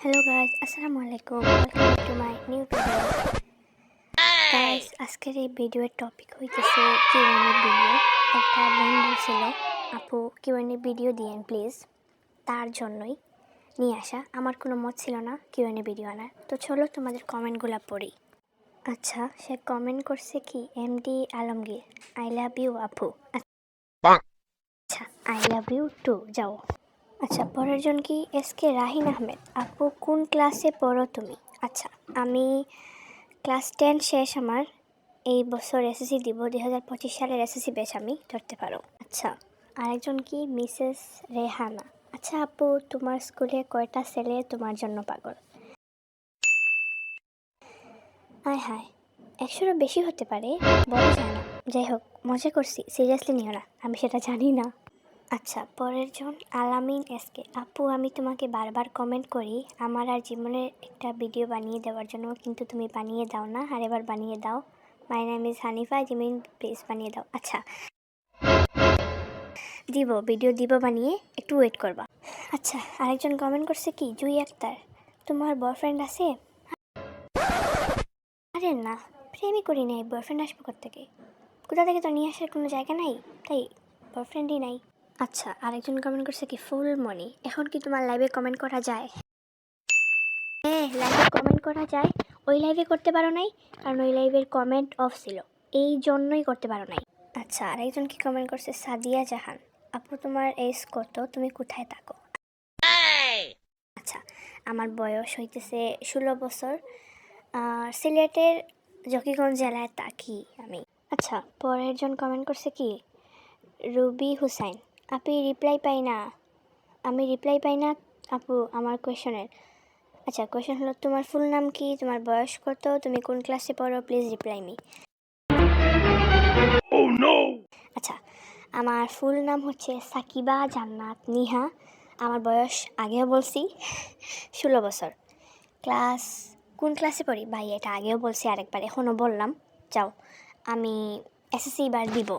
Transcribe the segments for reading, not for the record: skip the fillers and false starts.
Hello guys, আসসালামু আলাইকুম। Welcome to my new video. Guys, আজকের এই ভিডিওর টপিক হইতেছে কিউএনএ ভিডিও। একটা বোন বলছিল আপু কিউএনএ ভিডিও দিয়েন প্লিজ, তার জন্যই নিয়ে আসা। আমার কোনো মত ছিল না কিউএনএ ভিডিও আনার, তো চলো তোমাদের কমেন্টগুলো পড়ি। আচ্ছা, সে কমেন্ট করছে কি MD Alamgir, I love you আপু। আচ্ছা, আই লাভ ইউ টু, যাও। আচ্ছা, পরের জন কি এসকে রাহিন আহমেদ, আপু কোন ক্লাসে পড়ো তুমি? আচ্ছা, আমি ক্লাস 10 শেষ। আমার এই বছর এসএসসি দিব, 2025 সালের এসএসসি ব্যাচ আমি ধরতে পারো। আচ্ছা, আরেকজন কি মিসেস রেহানা, আচ্ছা আপু তোমার স্কুলে কয়টা ছেলে তোমার জন্য পাগল? হায় হায়, 100-এরও বেশি হতে পারে, বলা যায় না। যাই হোক, মজা করছি, সিরিয়াসলি নিও না, আমি সেটা জানি না। আচ্ছা, পরের জন আলামিন এসকে, আপু আমি তোমাকে বারবার কমেন্ট করি আমার আর জীবনের একটা ভিডিও বানিয়ে দেওয়ার জন্য, কিন্তু তুমি বানিয়ে দাও না, আর এবার বানিয়ে দাও। My name is Hanifa Jimin, please বানিয়ে দাও। আচ্ছা, দিব, ভিডিও দিব বানিয়ে, একটু ওয়েট করবা। আচ্ছা, আরেকজন কমেন্ট করছে কি জুই আক্তার, তোমার বয়ফ্রেন্ড আছে? আরে না, প্রেমই করি নাই, বয়ফ্রেন্ড আসবো কোত্থেকে? কোথা থেকে তো নিয়ে আসার কোনো জায়গা নাই, তাই বয়ফ্রেন্ডই নাই। আচ্ছা, আরেকজন কমেন্ট করছে কি ফুল মনি, এখন কি তোমার লাইভে কমেন্ট করা যায়? হ্যাঁ, লাইভে কমেন্ট করা যায়। ওই লাইভে করতে পারো নাই কারণ ওই লাইভের কমেন্ট অফ ছিল, এই জন্যই করতে পারো নাই। আচ্ছা, আরেকজন কি কমেন্ট করছে সাদিয়া জাহান, আপু তোমার এজ কত, তুমি কোথায় থাকো? আচ্ছা, আমার বয়স হইতেছে 16 বছর, আর সিলেটের জকিগঞ্জ জেলায় থাকি আমি। আচ্ছা, পরের জন কমেন্ট করছে কি রুবি হুসাইন, আপনি রিপ্লাই পাই না, আমি রিপ্লাই পাই না আপু আমার কোয়েশনের। আচ্ছা, কোয়েশন হলো তোমার ফুল নাম কি, তোমার বয়স কত, তুমি কোন ক্লাসে পড়ো, প্লিজ রিপ্লাই মি। আচ্ছা, আমার ফুল নাম হচ্ছে সাকিবা জান্নাত নিহা, আমার বয়স আগেও বলছি 16 বছর, ক্লাস কোন ক্লাসে পড়ি ভাই এটা আগেও বলছি, আরেকবার এখনও বললাম, যাও আমি এসএসসি এবার দিব।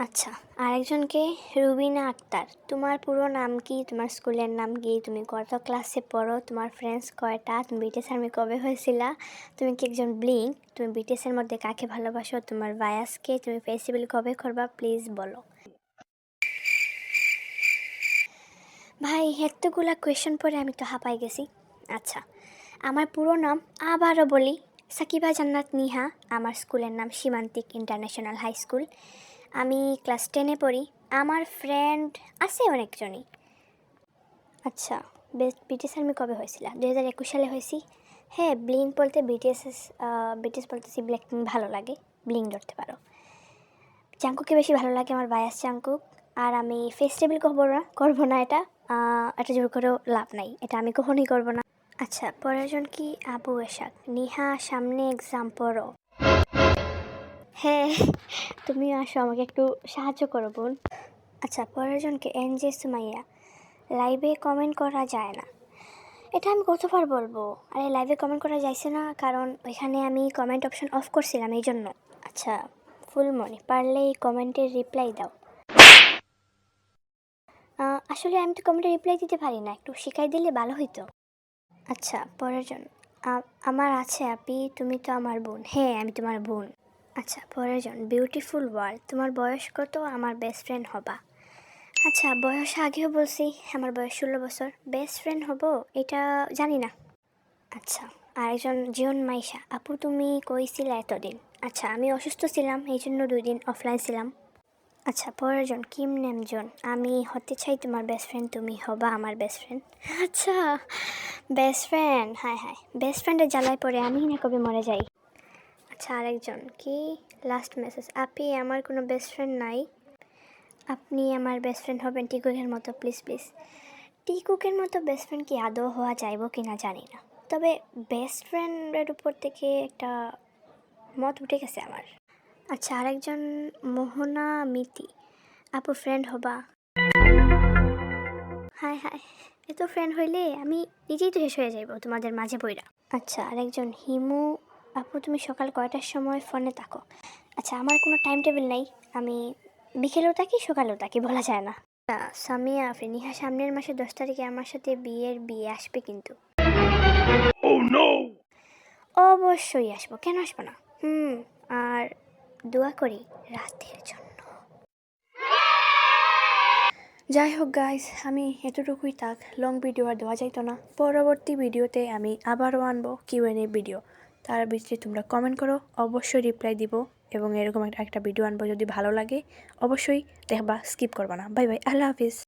আচ্ছা, আরেকজনকে রুবিনা আক্তার, তোমার পুরো নাম কি, তোমার স্কুলের নাম কি, তুমি কত ক্লাসে পড়ো, তোমার ফ্রেন্ডস কয়টা, তুমি বিটিএস আর্মি কবে হয়েছিলা, তুমি কি একজন ব্লিং, তুমি বিটিএসের মধ্যে কাকে ভালোবাসো, তোমার বায়াসকে, তুমি ফেস্টিভ্যাল কবে করবা, প্লিজ বলো। ভাই এতগুলা কোয়েশন পরে আমি তো হাঁপাই গেছি। আচ্ছা, আমার পুরো নাম আবারও বলি, সাকিবা জান্নাত নিহা, আমার স্কুলের নাম সীমান্তিক ইন্টারন্যাশনাল হাই স্কুল, আমি ক্লাস 10-এ পড়ি, আমার ফ্রেন্ড আছে অনেকজনই। আচ্ছা, বিটিএস আর্মি কবে হয়েছিল? 2021 সালে হয়েছি। হ্যাঁ, ব্লিং বলতে বিটিএস বলতেছি, ব্ল্যাক পিঙ্ক ভালো লাগে, ব্লিং ধরতে পারো। চাঙ্কুকে বেশি ভালো লাগে, আমার বায়াস চাঙ্কুক। আর আমি ফেস্টিভ্যাল করবো না এটা, এটা জোর করেও লাভ নাই, এটা আমি কখনোই করবো না। আচ্ছা, পরের জন কি আবু এশাক, নিহা সামনে এক্সাম পড়ো। হ্যাঁ, তুমিও আসো, আমাকে একটু সাহায্য করো বোন। আচ্ছা, পরের জনকে এনজে সুমাইয়া, লাইভে কমেন্ট করা যায় না, এটা আমি কতবার বলবো? আরে লাইভে কমেন্ট করা যাইছে না কারণ ওইখানে আমি কমেন্ট অপশন অফ করছিলাম, এই জন্য। আচ্ছা, ফুলমনি, পারলে এই কমেন্টের রিপ্লাই দাও। আসলে আমি তো কমেন্টে রিপ্লাই দিতে পারি না, একটু শিখাই দিলে ভালো হইতো। আচ্ছা, পরের জন আমার আছে আপি, তুমি তো আমার বোন। হ্যাঁ, আমি তোমার বোন। আচ্ছা, পরের জন বিউটিফুল ওয়ার্ল্ড, তোমার বয়স কত, আমার বেস্ট ফ্রেন্ড হবা। আচ্ছা, বয়স আগেও বলছি, আমার বয়স 16 বছর, বেস্ট ফ্রেন্ড হব এটা জানি না। আচ্ছা, আরেকজন জিওন মাইশা, আপু তুমি কইছিলে এতদিন? আচ্ছা, আমি অসুস্থ ছিলাম, এই জন্য 2 দিন অফলাইন ছিলাম। আচ্ছা, পরের জন কিম নেমজন, আমি হতে চাই তোমার বেস্ট ফ্রেন্ড, তুমি হবা আমার বেস্ট ফ্রেন্ড। আচ্ছা, বেস্ট ফ্রেন্ড, হায় হায়, বেস্ট ফ্রেন্ডের জ্বালায় পড়ে আমি না কবে মরে যাই। আচ্ছা, আরেকজন কি লাস্ট মেসেজ, আপি আমার কোনো বেস্ট ফ্রেন্ড নাই, আপনি আমার বেস্ট ফ্রেন্ড হবেন টিকুকের মতো, প্লিজ প্লিজ। টিকুকের মতো বেস্ট ফ্রেন্ড কি আদৌ হওয়া যাইব কি না জানি না, তবে বেস্ট ফ্রেন্ডের উপর থেকে একটা মত উঠে গেছে আমার। আচ্ছা, আরেকজন মোহনা মিতি, আপু ফ্রেন্ড হবা। হায় হায়, এত ফ্রেন্ড হইলে আমি নিজেই তো শেষ হয়ে যাইব তোমাদের মাঝে বইরা। আচ্ছা, আরেকজন হিমু, আপু তুমি সকাল কয়টার সময় ফোনে থাকো? আচ্ছা, আমার কোনো টাইম টেবিল নাই, আমি বিকেলেও থাকি সকালেও থাকি, বলা যায় না। সামিয়া আফরিন, নিহা সামনের মাসে 10 তারিখে আমার সাথে বিয়ে আসবে কিন্তু। অবশ্যই আসবো, কেন আসবো না। আর দোয়া করি রাতের জন্য। যাই হোক গাইস, আমি এতটুকুই থাক, লং ভিডিও আর দেওয়া যাইতো না। পরবর্তী ভিডিওতে আমি আবারও আনবো কিউএনএ ভিডিও। তার ভিতরে তোমরা কমেন্ট করো, অবশ্যই রিপ্লাই দিব, এবং এরকম একটা ভিডিও আনবো। যদি ভালো লাগে অবশ্যই দেখবা, স্কিপ করবা না। বাই বাই, আল্লাহ হাফিজ।